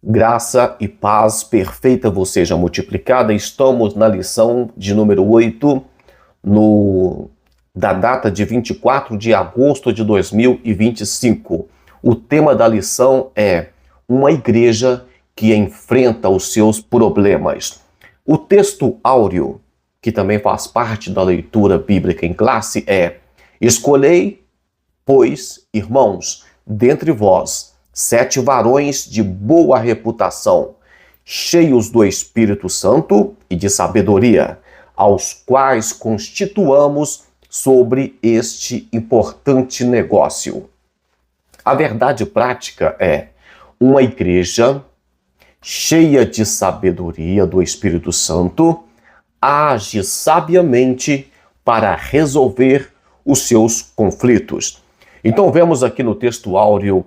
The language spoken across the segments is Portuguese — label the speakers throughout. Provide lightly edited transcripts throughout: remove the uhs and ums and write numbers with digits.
Speaker 1: Graça e paz perfeita vos seja multiplicada. Estamos na lição de número 8, da data de 24 de agosto de 2025. O tema da lição é uma igreja que enfrenta os seus problemas. O texto áureo, que também faz parte da leitura bíblica em classe, é: escolhei, pois, irmãos, dentre vós, 7 varões de boa reputação, cheios do Espírito Santo e de sabedoria, aos quais constituamos sobre este importante negócio. A verdade prática é: uma igreja cheia de sabedoria do Espírito Santo age sabiamente para resolver os seus conflitos. Então vemos aqui no texto áureo.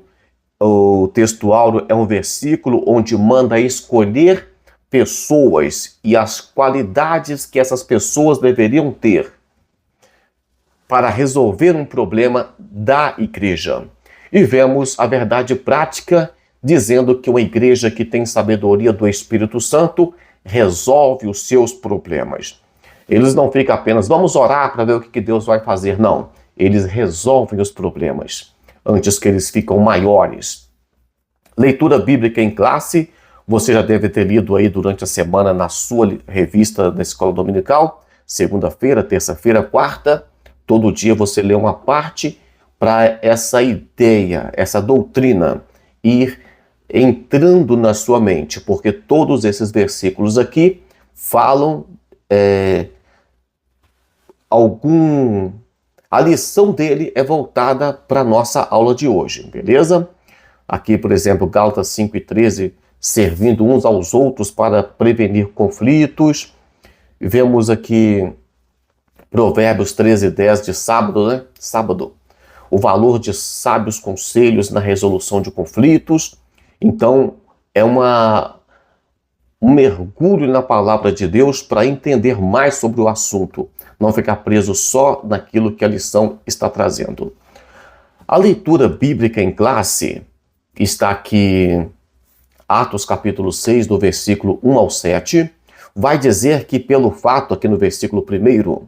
Speaker 1: O texto áureo é um versículo onde manda escolher pessoas e as qualidades que essas pessoas deveriam ter para resolver um problema da igreja. E vemos a verdade prática dizendo que uma igreja que tem sabedoria do Espírito Santo resolve os seus problemas. Eles não ficam apenas, vamos orar para ver o que Deus vai fazer. Não, eles resolvem os problemas antes que eles ficam maiores. Leitura bíblica em classe, você já deve ter lido aí durante a semana na sua revista da escola dominical, segunda-feira, terça-feira, quarta, todo dia você lê uma parte para essa ideia, essa doutrina ir entrando na sua mente, porque todos esses versículos aqui falam A lição dele é voltada para a nossa aula de hoje, beleza? Aqui, por exemplo, Gálatas 5:13, servindo uns aos outros para prevenir conflitos. Vemos aqui Provérbios 13:10 de sábado, né? Sábado. O valor de sábios conselhos na resolução de conflitos. Então, é um mergulho na palavra de Deus para entender mais sobre o assunto. Não ficar preso só naquilo que a lição está trazendo. A leitura bíblica em classe está aqui, Atos capítulo 6, do versículo 1 ao 7, vai dizer que pelo fato, aqui no versículo 1,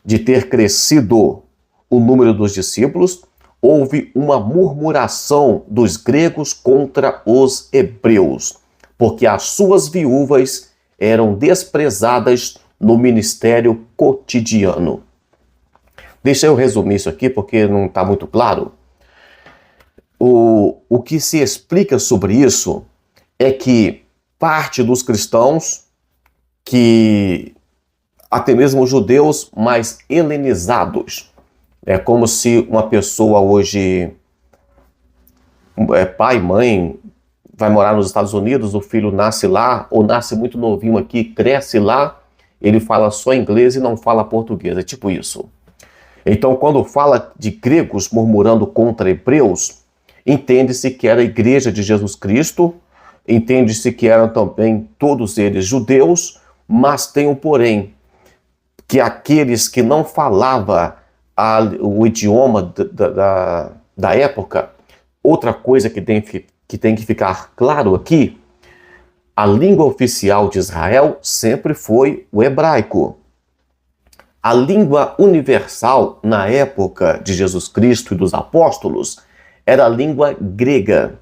Speaker 1: de ter crescido o número dos discípulos, houve uma murmuração dos gregos contra os hebreus, porque as suas viúvas eram desprezadas no ministério cotidiano. Deixa eu resumir isso aqui porque não está muito claro. O que se explica sobre isso é que parte dos cristãos, que até mesmo judeus mais helenizados, é como se uma pessoa hoje, pai, mãe, vai morar nos Estados Unidos, o filho nasce lá, ou nasce muito novinho aqui, cresce lá, ele fala só inglês e não fala português, é tipo isso. Então, quando fala de gregos murmurando contra hebreus, entende-se que era a igreja de Jesus Cristo, entende-se que eram também todos eles judeus, mas tem um porém, que aqueles que não falavam o idioma da época, outra coisa que tem que ficar claro aqui, a língua oficial de Israel sempre foi o hebraico. A língua universal na época de Jesus Cristo e dos apóstolos era a língua grega.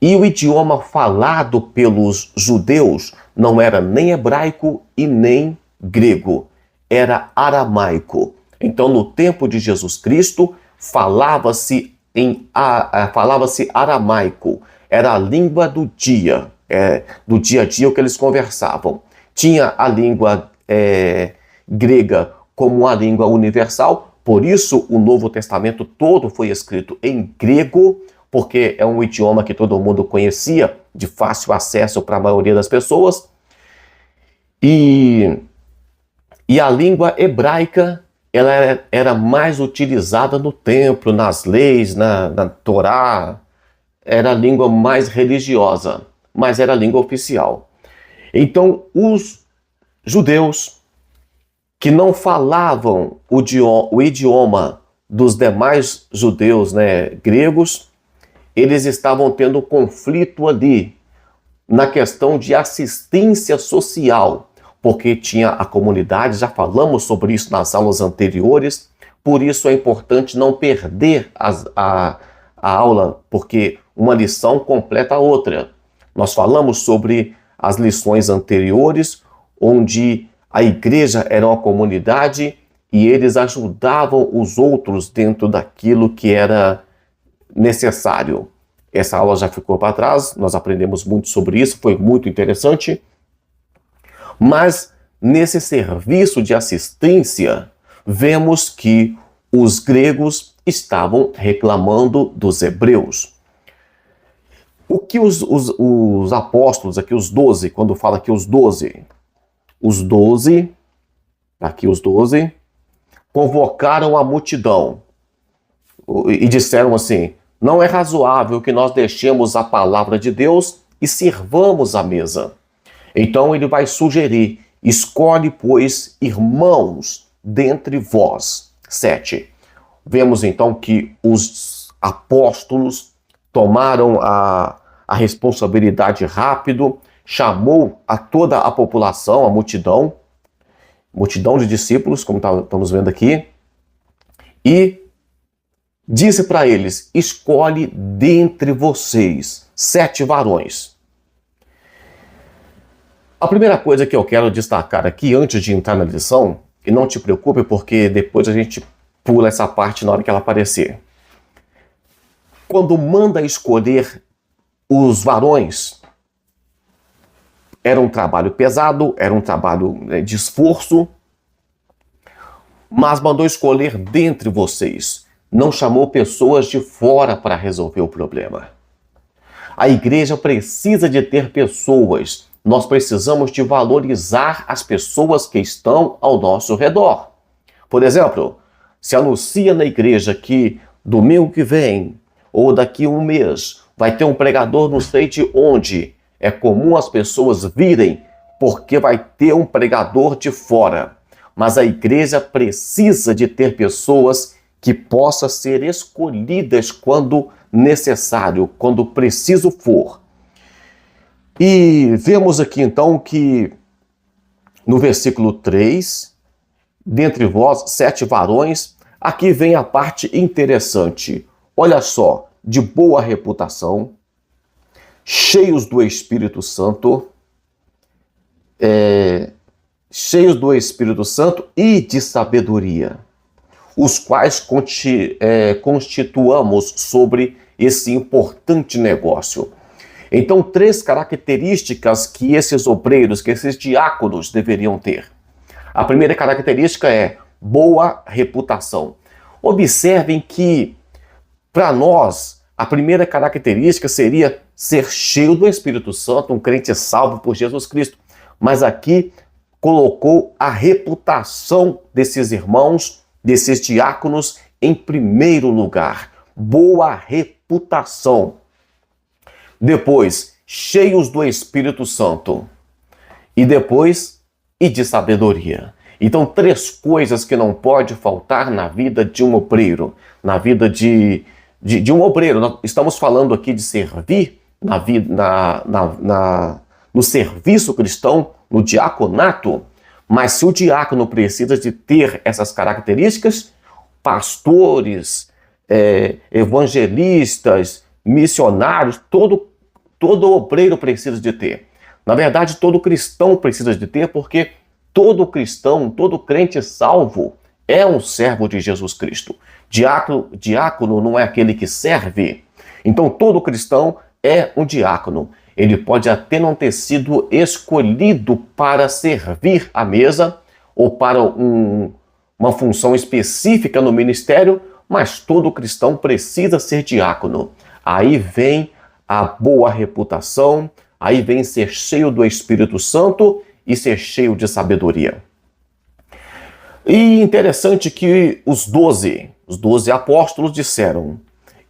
Speaker 1: E o idioma falado pelos judeus não era nem hebraico e nem grego, era aramaico. Então, no tempo de Jesus Cristo, falava-se aramaico, era a língua do dia. Do dia a dia o que eles conversavam. Tinha a língua grega como a língua universal, por isso o Novo Testamento todo foi escrito em grego, porque é um idioma que todo mundo conhecia, de fácil acesso para a maioria das pessoas. E a língua hebraica, ela era mais utilizada no templo, nas leis, na Torá, era a língua mais religiosa, mas era a língua oficial. Então, os judeus que não falavam o idioma dos demais judeus, gregos, eles estavam tendo conflito ali, na questão de assistência social, porque tinha a comunidade, já falamos sobre isso nas aulas anteriores, por isso é importante não perder a aula, porque uma lição completa a outra. Nós falamos sobre as lições anteriores, onde a igreja era uma comunidade e eles ajudavam os outros dentro daquilo que era necessário. Essa aula já ficou para trás, nós aprendemos muito sobre isso, foi muito interessante. Mas nesse serviço de assistência, vemos que os gregos estavam reclamando dos hebreus. O que os apóstolos, aqui os 12, quando fala aqui os 12, convocaram a multidão e disseram assim: não é razoável que nós deixemos a palavra de Deus e sirvamos a mesa. Então ele vai sugerir: escolhe, pois, irmãos dentre vós. 7. Vemos então que os apóstolos tomaram a responsabilidade rápido, chamou a toda a população, a multidão de discípulos, como estamos vendo aqui, e disse para eles: escolhe dentre vocês 7 varões. A primeira coisa que eu quero destacar aqui, antes de entrar na lição, e não te preocupe, porque depois a gente pula essa parte na hora que ela aparecer. Quando manda escolher os varões, era um trabalho pesado, era um trabalho de esforço, mas mandou escolher dentre vocês. Não chamou pessoas de fora para resolver o problema. A igreja precisa de ter pessoas. Nós precisamos de valorizar as pessoas que estão ao nosso redor. Por exemplo, se anuncia na igreja que domingo que vem, ou daqui a um mês, vai ter um pregador não sei de onde. É comum as pessoas virem porque vai ter um pregador de fora. Mas a igreja precisa de ter pessoas que possam ser escolhidas quando necessário, quando preciso for. E vemos aqui então que no versículo 3, dentre vós 7 varões, aqui vem a parte interessante. Olha só, de boa reputação, cheios do Espírito Santo, e de sabedoria, os quais constituamos sobre esse importante negócio. Então, 3 características que esses obreiros, que esses diáconos deveriam ter. A primeira característica é boa reputação. Observem que, para nós, a primeira característica seria ser cheio do Espírito Santo, um crente salvo por Jesus Cristo. Mas aqui colocou a reputação desses irmãos, desses diáconos, em primeiro lugar. Boa reputação. Depois, cheios do Espírito Santo. E depois, e de sabedoria. Então, 3 coisas que não pode faltar na vida de um obreiro. Na vida de um obreiro. Nós estamos falando aqui de servir no serviço cristão, no diaconato. Mas se o diácono precisa de ter essas características, pastores, evangelistas, missionários, todo obreiro precisa de ter. Na verdade, todo cristão precisa de ter, porque todo cristão, todo crente salvo é um servo de Jesus Cristo. Diácono não é aquele que serve. Então, todo cristão é um diácono. Ele pode até não ter sido escolhido para servir à mesa ou para uma função específica no ministério, mas todo cristão precisa ser diácono. Aí vem a boa reputação, aí vem ser cheio do Espírito Santo e ser cheio de sabedoria. E interessante que os 12 apóstolos disseram: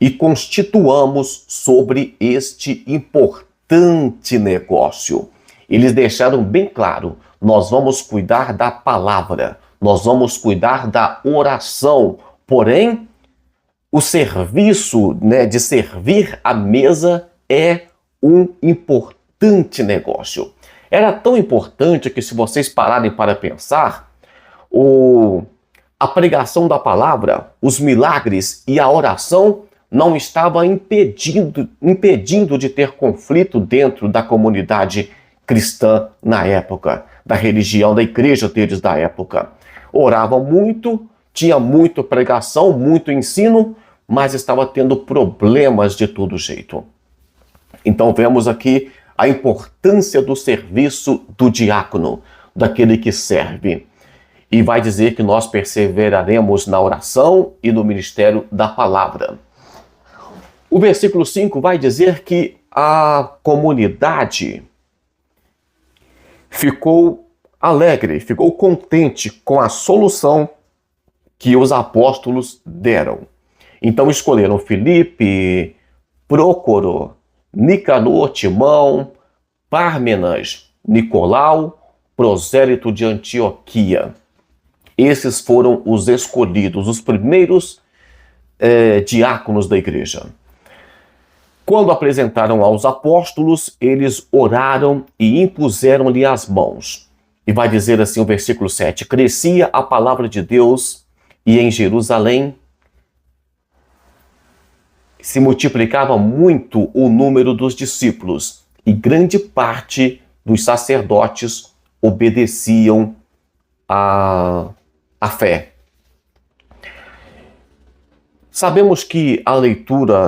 Speaker 1: e constituamos sobre este importante negócio. Eles deixaram bem claro: nós vamos cuidar da palavra, nós vamos cuidar da oração, porém, o serviço, de servir à mesa é um importante importante negócio. Era tão importante que, se vocês pararem para pensar, a pregação da palavra, os milagres e a oração não estava impedindo de ter conflito dentro da comunidade cristã na época, da religião, da igreja deles da época. Oravam muito, tinha muita pregação, muito ensino, mas estava tendo problemas de todo jeito. Então vemos aqui a importância do serviço do diácono, daquele que serve. E vai dizer que nós perseveraremos na oração e no ministério da palavra. O versículo 5 vai dizer que a comunidade ficou alegre, ficou contente com a solução que os apóstolos deram. Então escolheram Filipe, Prócoro, Nicanor, Timão, Pármenas, Nicolau, prosélito de Antioquia. Esses foram os escolhidos, os primeiros diáconos da igreja. Quando apresentaram aos apóstolos, eles oraram e impuseram-lhe as mãos. E vai dizer assim o versículo 7, crescia a palavra de Deus e em Jerusalém se multiplicava muito o número dos discípulos e grande parte dos sacerdotes obedeciam à fé. Sabemos que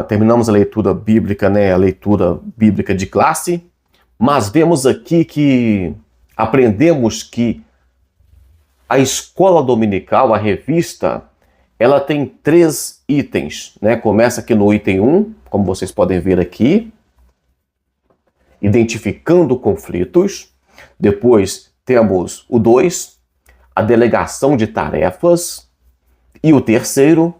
Speaker 1: terminamos a leitura bíblica, a leitura bíblica de classe, mas vemos aqui que aprendemos que a escola dominical, a revista, ela tem 3 itens, Começa aqui no item 1, como vocês podem ver aqui, identificando conflitos. Depois temos o 2, a delegação de tarefas. E o terceiro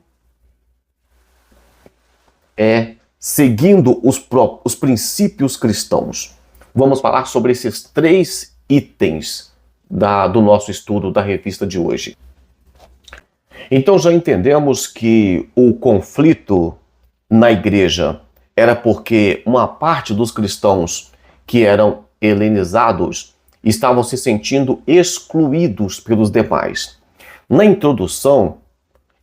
Speaker 1: é seguindo os princípios cristãos. Vamos falar sobre esses 3 itens do nosso estudo da revista de hoje. Então já entendemos que o conflito na igreja era porque uma parte dos cristãos que eram helenizados estavam se sentindo excluídos pelos demais. Na introdução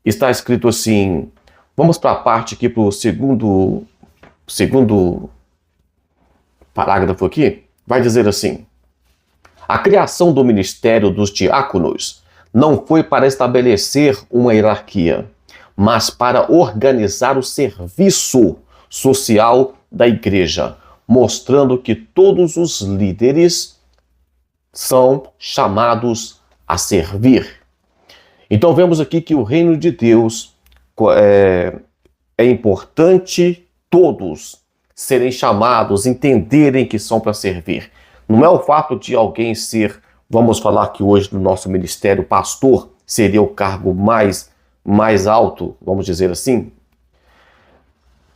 Speaker 1: está escrito assim, vamos para a parte aqui, para o segundo parágrafo aqui, vai dizer assim, a criação do ministério dos diáconos não foi para estabelecer uma hierarquia, mas para organizar o serviço social da igreja, mostrando que todos os líderes são chamados a servir. Então vemos aqui que o reino de Deus é importante todos serem chamados, entenderem que são para servir. Não é o fato de alguém ser, vamos falar aqui hoje no nosso ministério, pastor, seria o cargo mais alto, vamos dizer assim,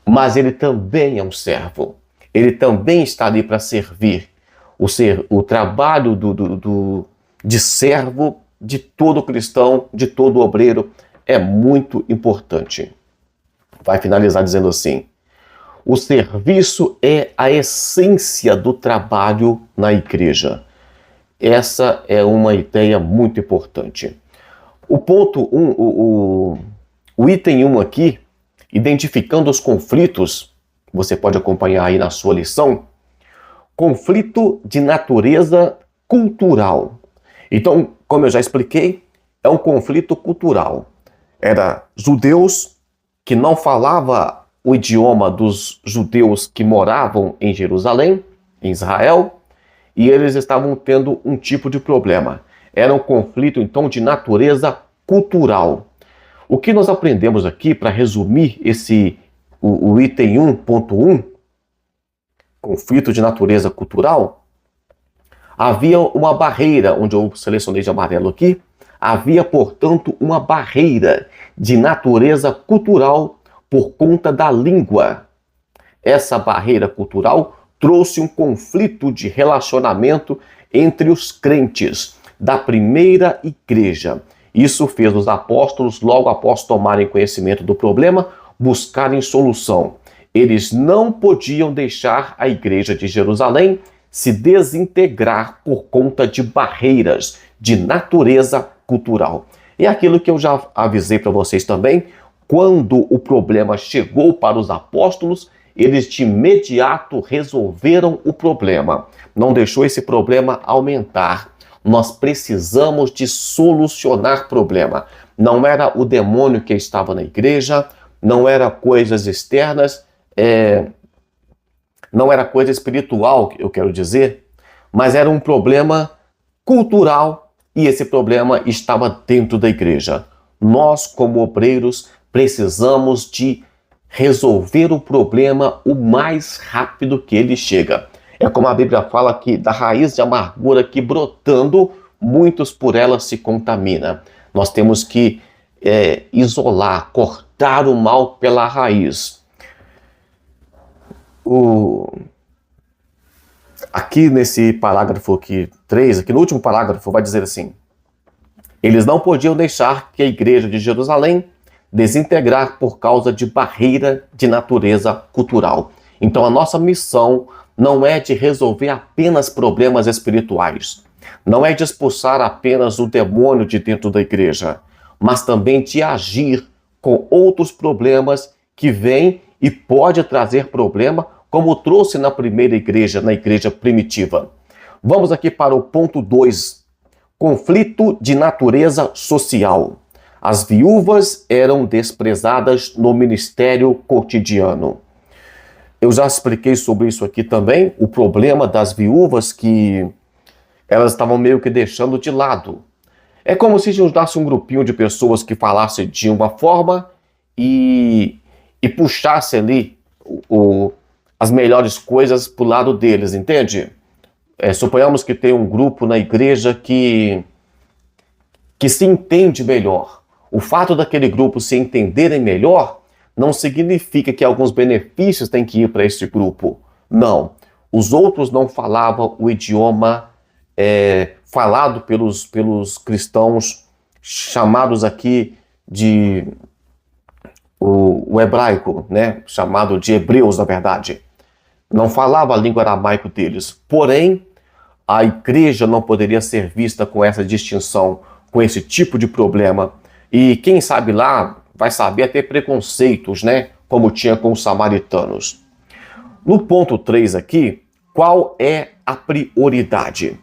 Speaker 1: mas ele também é um servo. Ele também está ali para servir. O trabalho de servo de todo cristão, de todo obreiro, é muito importante. Vai finalizar dizendo assim, o serviço é a essência do trabalho na igreja. Essa é uma ideia muito importante. O ponto 1, o item 1 aqui, identificando os conflitos, você pode acompanhar aí na sua lição, conflito de natureza cultural. Então, como eu já expliquei, é um conflito cultural. Era judeus que não falavam o idioma dos judeus que moravam em Jerusalém, em Israel, e eles estavam tendo um tipo de problema. Era um conflito, então, de natureza cultural. O que nós aprendemos aqui, para resumir o item 1.1, conflito de natureza cultural, havia uma barreira, onde eu selecionei de amarelo aqui, havia, portanto, uma barreira de natureza cultural por conta da língua. Essa barreira cultural trouxe um conflito de relacionamento entre os crentes da primeira igreja. Isso fez os apóstolos, logo após tomarem conhecimento do problema, buscarem solução. Eles não podiam deixar a igreja de Jerusalém se desintegrar por conta de barreiras de natureza cultural. E aquilo que eu já avisei para vocês também, quando o problema chegou para os apóstolos, eles de imediato resolveram o problema. Não deixou esse problema aumentar. Nós precisamos de solucionar problema. Não era o demônio que estava na igreja, não era coisas externas, não era coisa espiritual, eu quero dizer, mas era um problema cultural e esse problema estava dentro da igreja. Nós, como obreiros, precisamos de resolver o problema o mais rápido que ele chega. É como a Bíblia fala que da raiz de amargura que brotando, muitos por ela se contaminam. Nós temos que isolar, cortar o mal pela raiz. Aqui nesse parágrafo 3, aqui no último parágrafo, vai dizer assim: eles não podiam deixar que a igreja de Jerusalém desintegrar por causa de barreira de natureza cultural. Então a nossa missão não é de resolver apenas problemas espirituais, não é de expulsar apenas o demônio de dentro da igreja, mas também de agir com outros problemas que vêm e pode trazer problema, como trouxe na primeira igreja, na igreja primitiva. Vamos aqui para o ponto 2, conflito de natureza social. As viúvas eram desprezadas no ministério cotidiano. Eu já expliquei sobre isso aqui também, o problema das viúvas que elas estavam meio que deixando de lado. É como se juntasse um grupinho de pessoas que falasse de uma forma e puxasse ali as melhores coisas para o lado deles, entende? Suponhamos que tem um grupo na igreja que se entende melhor. O fato daquele grupo se entenderem melhor não significa que alguns benefícios têm que ir para esse grupo. Não. Os outros não falavam o idioma falado pelos cristãos, chamados aqui de o hebraico, né? Chamado de hebreus, na verdade. Não falava a língua aramaico deles. Porém, a igreja não poderia ser vista com essa distinção, com esse tipo de problema. E quem sabe lá vai saber até preconceitos, né? Como tinha com os samaritanos. No ponto 3 aqui, qual é a prioridade?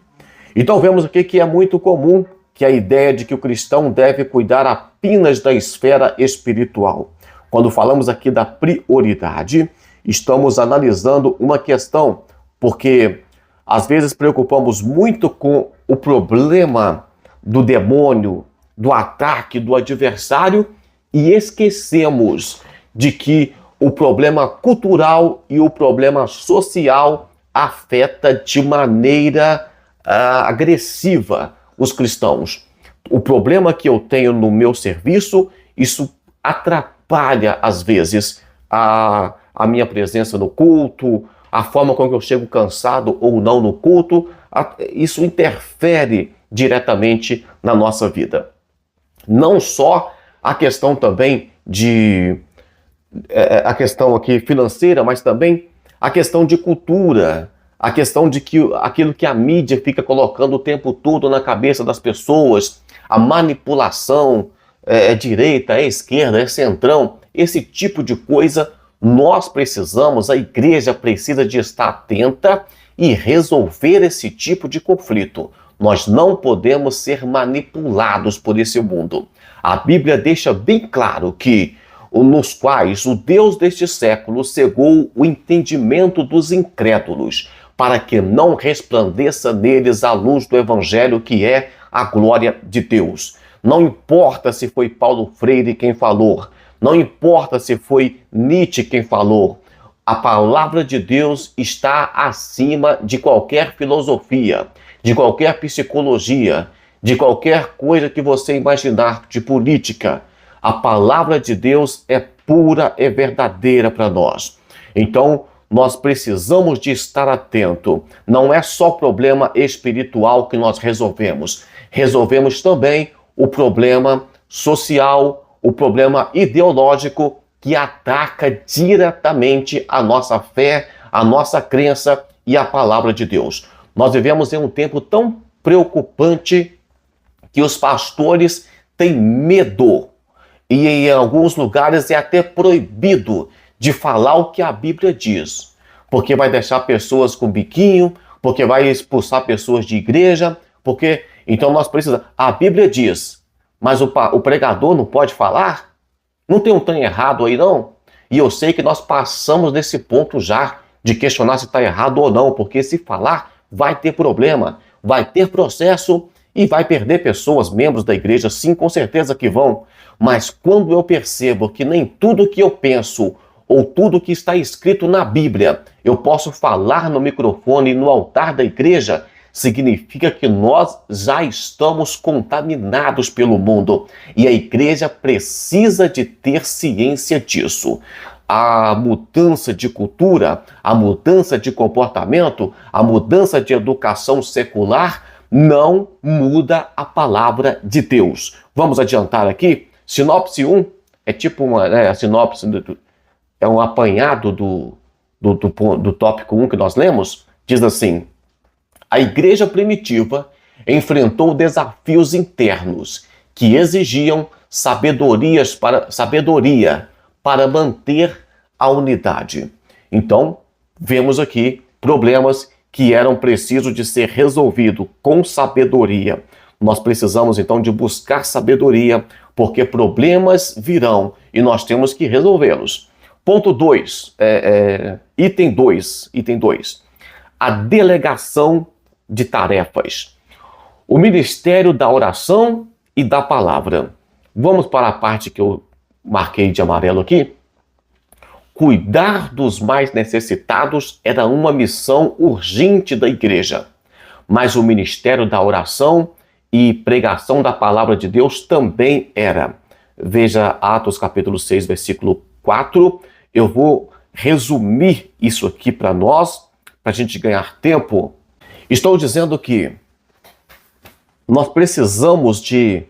Speaker 1: Então vemos aqui que é muito comum que a ideia de que o cristão deve cuidar apenas da esfera espiritual. Quando falamos aqui da prioridade, estamos analisando uma questão, porque às vezes preocupamos muito com o problema do demônio, do ataque do adversário e esquecemos de que o problema cultural e o problema social afeta de maneira agressiva os cristãos. O problema que eu tenho no meu serviço, isso atrapalha às vezes a minha presença no culto, a forma como eu chego cansado ou não no culto, isso interfere diretamente na nossa vida. Não só a questão também a questão aqui financeira, mas também a questão de cultura, a questão de que aquilo que a mídia fica colocando o tempo todo na cabeça das pessoas, a manipulação, direita, esquerda, centrão, esse tipo de coisa, nós precisamos, a igreja precisa de estar atenta e resolver esse tipo de conflito. Nós não podemos ser manipulados por esse mundo. A Bíblia deixa bem claro que nos quais o Deus deste século cegou o entendimento dos incrédulos, para que não resplandeça neles a luz do Evangelho, que é a glória de Deus. Não importa se foi Paulo Freire quem falou, não importa se foi Nietzsche quem falou, a palavra de Deus está acima de qualquer filosofia, de qualquer psicologia, de qualquer coisa que você imaginar, de política. A palavra de Deus é pura e verdadeira para nós. Então, nós precisamos de estar atento. Não é só problema espiritual que nós resolvemos. Resolvemos também o problema social, o problema ideológico que ataca diretamente a nossa fé, a nossa crença e a palavra de Deus. Nós vivemos em um tempo tão preocupante que os pastores têm medo. E em alguns lugares é até proibido de falar o que a Bíblia diz. Porque vai deixar pessoas com biquinho, porque vai expulsar pessoas de igreja, porque... Então nós precisamos... A Bíblia diz, mas o pregador não pode falar? Não tem um trem errado aí, não? E eu sei que nós passamos desse ponto já, de questionar se está errado ou não, porque se falar, vai ter problema, vai ter processo e vai perder pessoas, membros da igreja, sim, com certeza que vão. Mas quando eu percebo que nem tudo que eu penso ou tudo que está escrito na Bíblia eu posso falar no microfone e no altar da igreja, significa que nós já estamos contaminados pelo mundo e a igreja precisa de ter ciência disso. A mudança de cultura, a mudança de comportamento, a mudança de educação secular não muda a palavra de Deus. Vamos adiantar aqui? Sinopse 1 é tipo a sinopse, é um apanhado do tópico 1 que nós lemos. Diz assim: a igreja primitiva enfrentou desafios internos que exigiam sabedoria para manter a unidade. Então, vemos aqui problemas que eram precisos de ser resolvidos com sabedoria. Nós precisamos, então, de buscar sabedoria, porque problemas virão e nós temos que resolvê-los. Ponto 2, item 2. A delegação de tarefas. O ministério da oração e da palavra. Vamos para a parte que eu marquei de amarelo aqui. Cuidar dos mais necessitados era uma missão urgente da igreja, mas o ministério da oração e pregação da palavra de Deus também era. Veja Atos capítulo 6, versículo 4. Eu vou resumir isso aqui para nós, para a gente ganhar tempo. Estou dizendo que nós precisamos de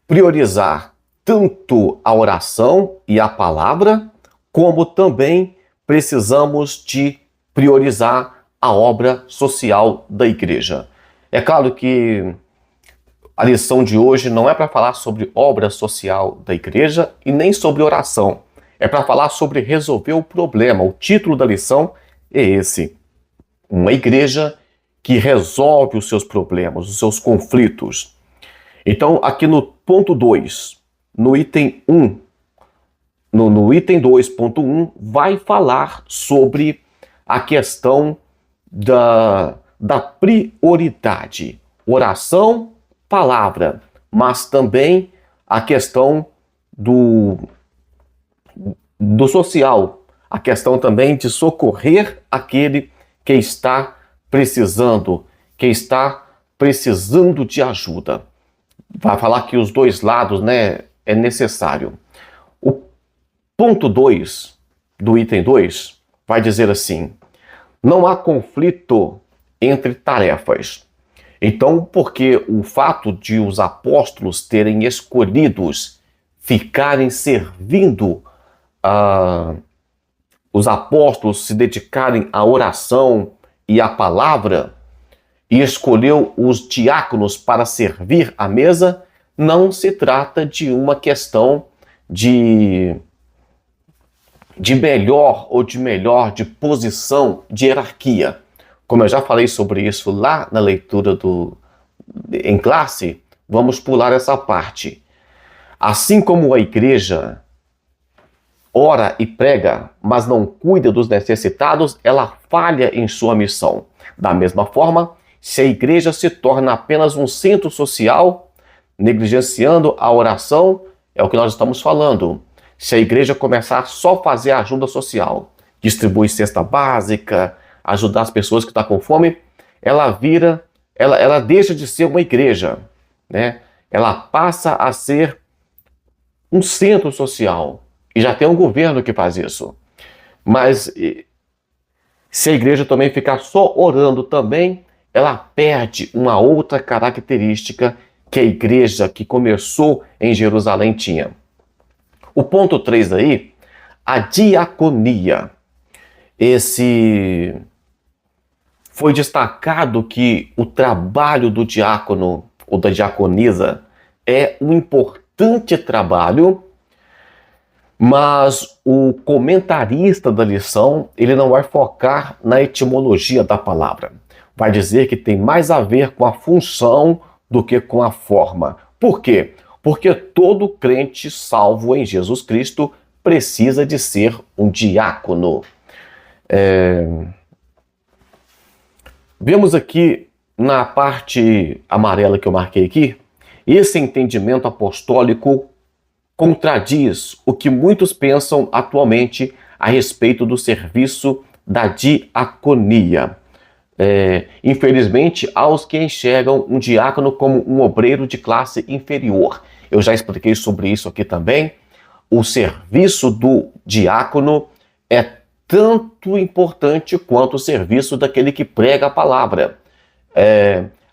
Speaker 1: priorizar tanto a oração e a palavra, como também precisamos de priorizar a obra social da igreja. É claro que a lição de hoje não é para falar sobre obra social da igreja e nem sobre oração. É para falar sobre resolver o problema. O título da lição é esse: uma igreja que resolve os seus problemas, os seus conflitos. Então, aqui no ponto 2, no item 1, no item 2.1, vai falar sobre a questão da prioridade. Oração, palavra, mas também a questão do social, a questão também de socorrer aquele que está precisando, de ajuda. Vai falar que os dois lados, é necessário. O ponto 2 do item 2 vai dizer assim: não há conflito entre tarefas. Então, porque o fato de os apóstolos terem escolhidos ficarem servindo, os apóstolos se dedicarem à oração e à palavra, e escolheu os diáconos para servir à mesa, não se trata de uma questão de melhor ou de posição, de hierarquia. Como eu já falei sobre isso lá na leitura em classe, vamos pular essa parte. Assim como a igreja ora e prega, mas não cuida dos necessitados, ela falha em sua missão. Da mesma forma, se a igreja se torna apenas um centro social, negligenciando a oração, é o que nós estamos falando. Se a igreja começar só a fazer ajuda social, distribuir cesta básica, ajudar as pessoas que estão com fome, ela deixa de ser uma igreja, né? Ela passa a ser um centro social. E já tem um governo que faz isso. Mas se a igreja também ficar só orando também, ela perde uma outra característica que a igreja que começou em Jerusalém tinha. O ponto 3 aí, a diaconia. Esse foi destacado que o trabalho do diácono ou da diaconisa é um importante trabalho, mas o comentarista da lição, ele não vai focar na etimologia da palavra. Vai dizer que tem mais a ver com a função do que com a forma. Por quê? Porque todo crente salvo em Jesus Cristo precisa de ser um diácono. Vemos aqui na parte amarela que eu marquei aqui, esse entendimento apostólico contradiz o que muitos pensam atualmente a respeito do serviço da diaconia. Infelizmente, há os que enxergam um diácono como um obreiro de classe inferior. Eu já expliquei sobre isso aqui também. O serviço do diácono é tanto importante quanto o serviço daquele que prega a palavra.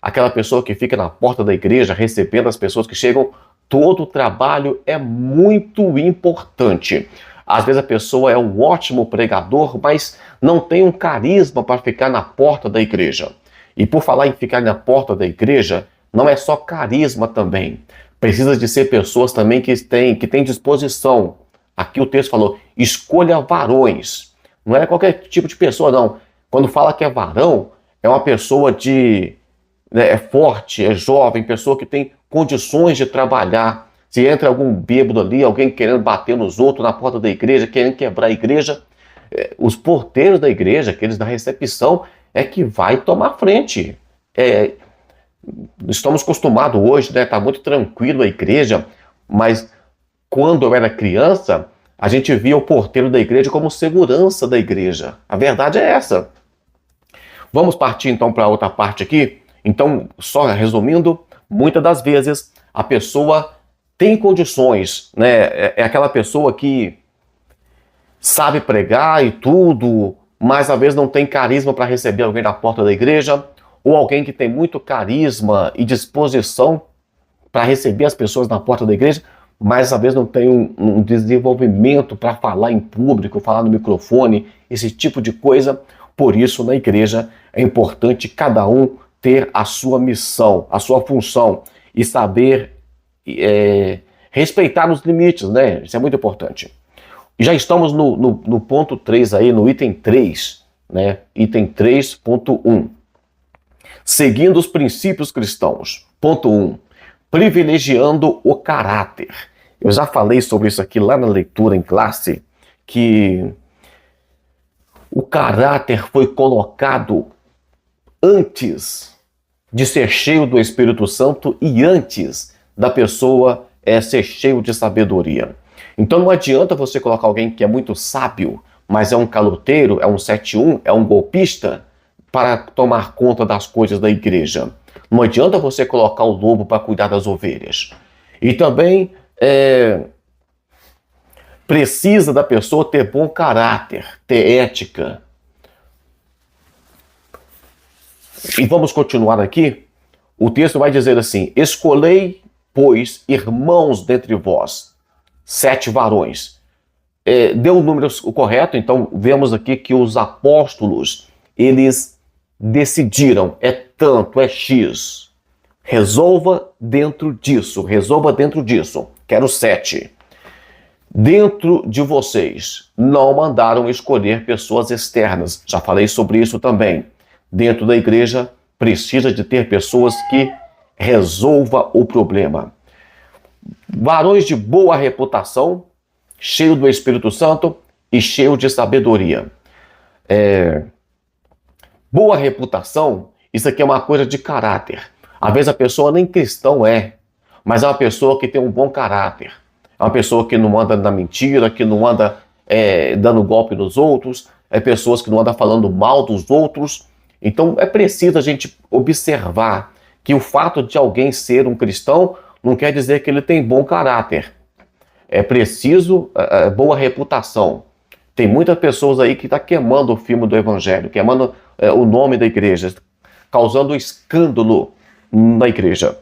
Speaker 1: Aquela pessoa que fica na porta da igreja recebendo as pessoas que chegam, todo o trabalho é muito importante. Às vezes a pessoa é um ótimo pregador, mas não tem um carisma para ficar na porta da igreja. E por falar em ficar na porta da igreja, não é só carisma também. Precisa de ser pessoas também que têm disposição. Aqui o texto falou, escolha varões. Não é qualquer tipo de pessoa, não. Quando fala que é varão, é uma pessoa é forte, é jovem, pessoa que tem condições de trabalhar. Se entra algum bêbado ali, alguém querendo bater nos outros na porta da igreja, querendo quebrar a igreja, os porteiros da igreja, aqueles da recepção, é que vai tomar frente. Estamos acostumados hoje, né? Tá muito tranquilo a igreja, mas quando eu era criança, a gente via o porteiro da igreja como segurança da igreja. A verdade é essa. Vamos partir então para outra parte aqui. Então, só resumindo, muitas das vezes a pessoa tem condições, né? É aquela pessoa que sabe pregar e tudo, mas às vezes não tem carisma para receber alguém na porta da igreja, ou alguém que tem muito carisma e disposição para receber as pessoas na porta da igreja, mas às vezes não tem um desenvolvimento para falar em público, falar no microfone, esse tipo de coisa. Por isso, na igreja, é importante cada um ter a sua missão, a sua função e saber respeitar os limites, né? Isso é muito importante. E já estamos no ponto 3 aí, no item 3, né? Item 3.1. Seguindo os princípios cristãos. Ponto 1. Privilegiando o caráter. Eu já falei sobre isso aqui lá na leitura em classe, que o caráter foi colocado antes de ser cheio do Espírito Santo e antes da pessoa ser cheio de sabedoria. Então não adianta você colocar alguém que é muito sábio, mas é um caloteiro, é um 7-1, é um golpista, para tomar conta das coisas da igreja. Não adianta você colocar o lobo para cuidar das ovelhas. E também precisa da pessoa ter bom caráter, ter ética. E vamos continuar aqui. O texto vai dizer assim: escolhei, pois, irmãos dentre vós, 7 varões. Deu o número correto, então vemos aqui que os apóstolos, eles decidiram, é tanto, é X. Resolva dentro disso, quero 7. Dentro de vocês, não mandaram escolher pessoas externas, já falei sobre isso também. Dentro da igreja, precisa de ter pessoas que resolvam o problema. Varões de boa reputação, cheio do Espírito Santo e cheio de sabedoria. Boa reputação, isso aqui é uma coisa de caráter. Às vezes a pessoa nem cristão mas é uma pessoa que tem um bom caráter. É uma pessoa que não anda na mentira, que não anda dando golpe nos outros, pessoas que não andam falando mal dos outros. Então é preciso a gente observar que o fato de alguém ser um cristão não quer dizer que ele tem bom caráter. É preciso boa reputação. Tem muitas pessoas aí que estão queimando o filme do evangelho, queimando o nome da igreja, causando escândalo na igreja.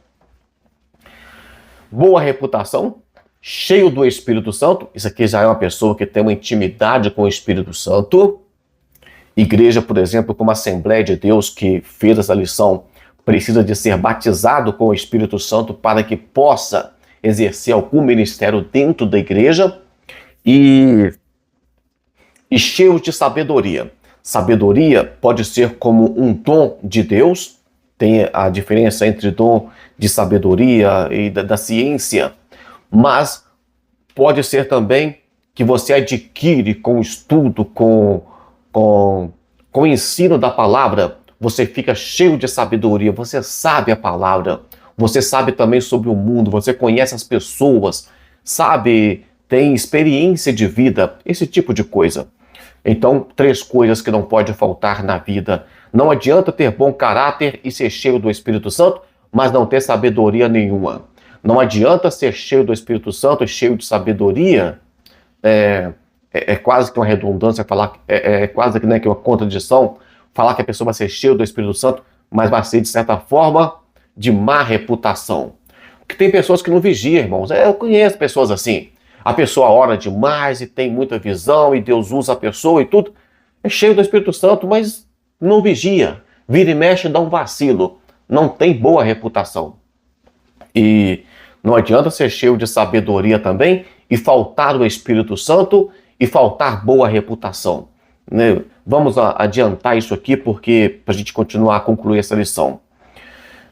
Speaker 1: Boa reputação, cheio do Espírito Santo. Isso aqui já é uma pessoa que tem uma intimidade com o Espírito Santo. Igreja, por exemplo, como a Assembleia de Deus, que fez essa lição, precisa de ser batizado com o Espírito Santo para que possa exercer algum ministério dentro da igreja e cheios de sabedoria. Sabedoria pode ser como um dom de Deus, tem a diferença entre dom de sabedoria e da ciência, mas pode ser também que você adquire com o estudo, com o ensino da palavra, você fica cheio de sabedoria, você sabe a palavra, você sabe também sobre o mundo, você conhece as pessoas, sabe, tem experiência de vida, esse tipo de coisa. Então, 3 coisas que não pode faltar na vida. Não adianta ter bom caráter e ser cheio do Espírito Santo, mas não ter sabedoria nenhuma. Não adianta ser cheio do Espírito Santo e cheio de sabedoria. É quase que uma redundância falar, quase que, né, que uma contradição falar que a pessoa vai ser cheia do Espírito Santo, mas vai ser, de certa forma, de má reputação. Porque tem pessoas que não vigiam, irmãos. Eu conheço pessoas assim. A pessoa ora demais e tem muita visão e Deus usa a pessoa e tudo. É cheio do Espírito Santo, mas não vigia. Vira e mexe e dá um vacilo. Não tem boa reputação. E não adianta ser cheio de sabedoria também e faltar o Espírito Santo e faltar boa reputação. Né? Vamos adiantar isso aqui porque para a gente continuar a concluir essa lição.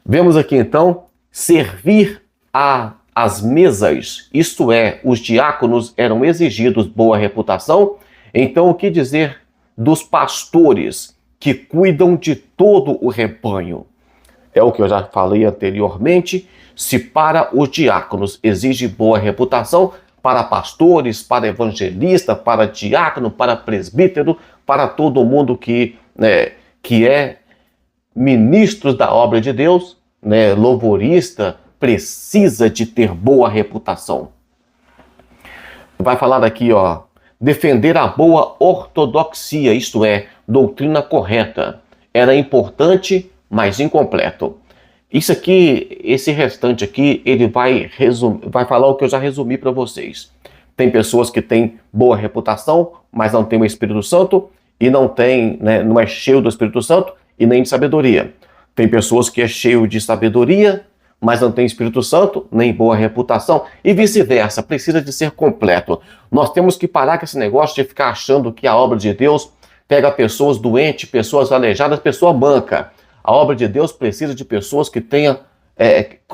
Speaker 1: Vemos aqui então, servir às mesas, isto é, os diáconos eram exigidos boa reputação. Então o que dizer dos pastores que cuidam de todo o rebanho? É o que eu já falei anteriormente. Se para os diáconos exige boa reputação, para pastores, para evangelista, para diácono, para presbítero, para todo mundo que é ministros da obra de Deus, né, louvorista, precisa de ter boa reputação. Vai falar aqui, ó, defender a boa ortodoxia, isto é, doutrina correta. Era importante, mas incompleto. Isso aqui, esse restante aqui, ele vai falar o que eu já resumi para vocês. Tem pessoas que têm boa reputação, mas não têm o Espírito Santo, e não tem, né, não é cheio do Espírito Santo e nem de sabedoria. Tem pessoas que é cheio de sabedoria, mas não tem Espírito Santo, nem boa reputação, e vice-versa, precisa de ser completo. Nós temos que parar com esse negócio de ficar achando que a obra de Deus pega pessoas doentes, pessoas aleijadas, pessoa manca. A obra de Deus precisa de pessoas que tenham,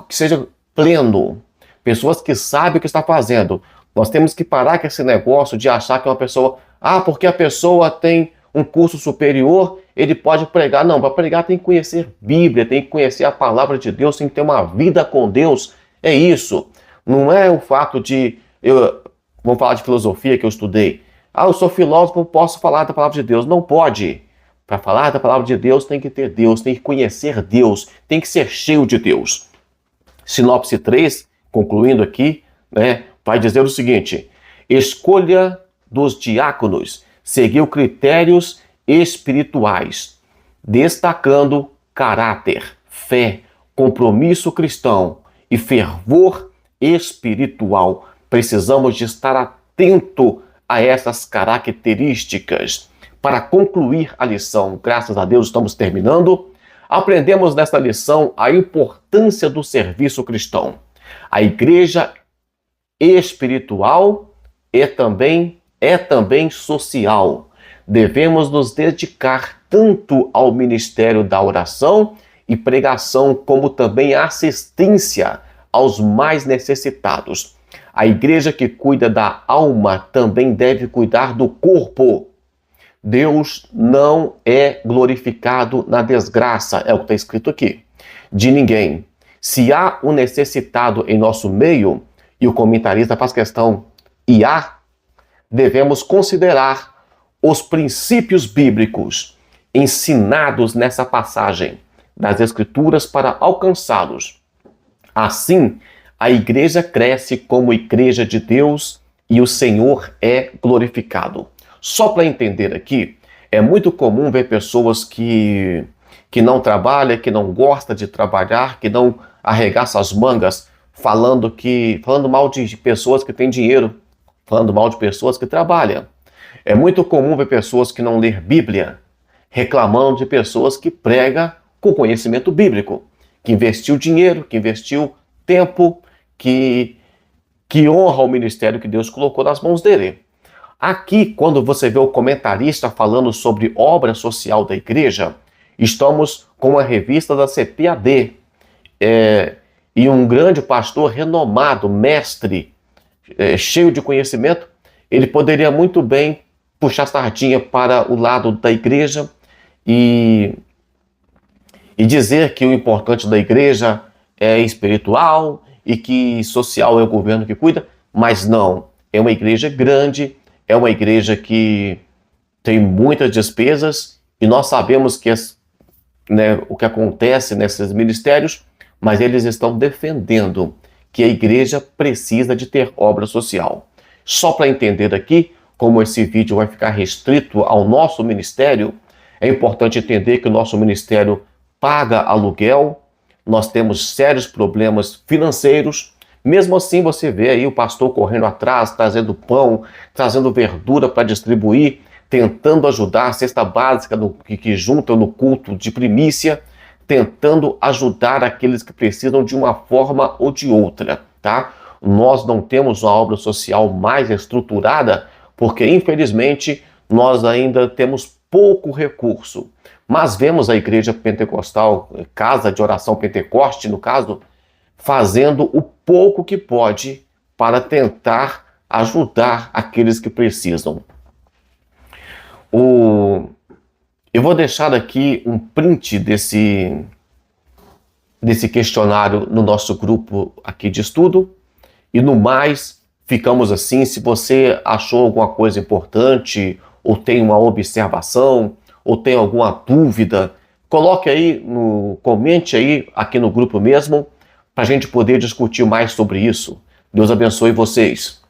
Speaker 1: que seja pleno, pessoas que sabem o que está fazendo. Nós temos que parar com esse negócio de achar que uma pessoa, porque a pessoa tem um curso superior, ele pode pregar. Não, para pregar tem que conhecer Bíblia, tem que conhecer a palavra de Deus, tem que ter uma vida com Deus. É isso. Não é o fato de, vamos falar de filosofia que eu estudei. Eu sou filósofo, posso falar da palavra de Deus. Não pode. Para falar da palavra de Deus tem que ter Deus, tem que conhecer Deus, tem que ser cheio de Deus. Sinopse 3, concluindo aqui, né, vai dizer o seguinte: escolha dos diáconos seguiu critérios espirituais, destacando caráter, fé, compromisso cristão e fervor espiritual. Precisamos de estar atento a essas características. Para concluir a lição, graças a Deus estamos terminando, aprendemos nesta lição a importância do serviço cristão. A igreja espiritual é também social. Devemos nos dedicar tanto ao ministério da oração e pregação, como também à assistência aos mais necessitados. A igreja que cuida da alma também deve cuidar do corpo. Deus não é glorificado na desgraça, é o que está escrito aqui, de ninguém. Se há um necessitado em nosso meio, e o comentarista faz questão, devemos considerar os princípios bíblicos ensinados nessa passagem das Escrituras para alcançá-los. Assim, a igreja cresce como igreja de Deus e o Senhor é glorificado. Só para entender aqui, é muito comum ver pessoas que não trabalham, que não gostam de trabalhar, que não arregaçam as mangas, falando mal de pessoas que têm dinheiro, falando mal de pessoas que trabalham. É muito comum ver pessoas que não lêem Bíblia, reclamando de pessoas que pregam com conhecimento bíblico, que investiu dinheiro, que investiu tempo, que honra o ministério que Deus colocou nas mãos dele. Aqui, quando você vê o comentarista falando sobre obra social da igreja, estamos com a revista da CPAD, e um grande pastor renomado, mestre, cheio de conhecimento, ele poderia muito bem puxar a sardinha para o lado da igreja e dizer que o importante da igreja é espiritual e que social é o governo que cuida, mas não. É uma igreja grande, é uma igreja que tem muitas despesas e nós sabemos que o que acontece nesses ministérios, mas eles estão defendendo que a igreja precisa de ter obra social. Só para entender aqui, como esse vídeo vai ficar restrito ao nosso ministério, é importante entender que o nosso ministério paga aluguel, nós temos sérios problemas financeiros. Mesmo assim, você vê aí o pastor correndo atrás, trazendo pão, trazendo verdura para distribuir, tentando ajudar a cesta básica que juntam no culto de primícia, tentando ajudar aqueles que precisam de uma forma ou de outra, tá? Nós não temos uma obra social mais estruturada porque, infelizmente, nós ainda temos pouco recurso. Mas vemos a igreja pentecostal, Casa de Oração Pentecoste, no caso, fazendo o pouco que pode para tentar ajudar aqueles que precisam. Eu vou deixar aqui um print desse questionário no nosso grupo aqui de estudo. E no mais, ficamos assim. Se você achou alguma coisa importante, ou tem uma observação, ou tem alguma dúvida, coloque aí, comente aí aqui no grupo mesmo, para a gente poder discutir mais sobre isso. Deus abençoe vocês.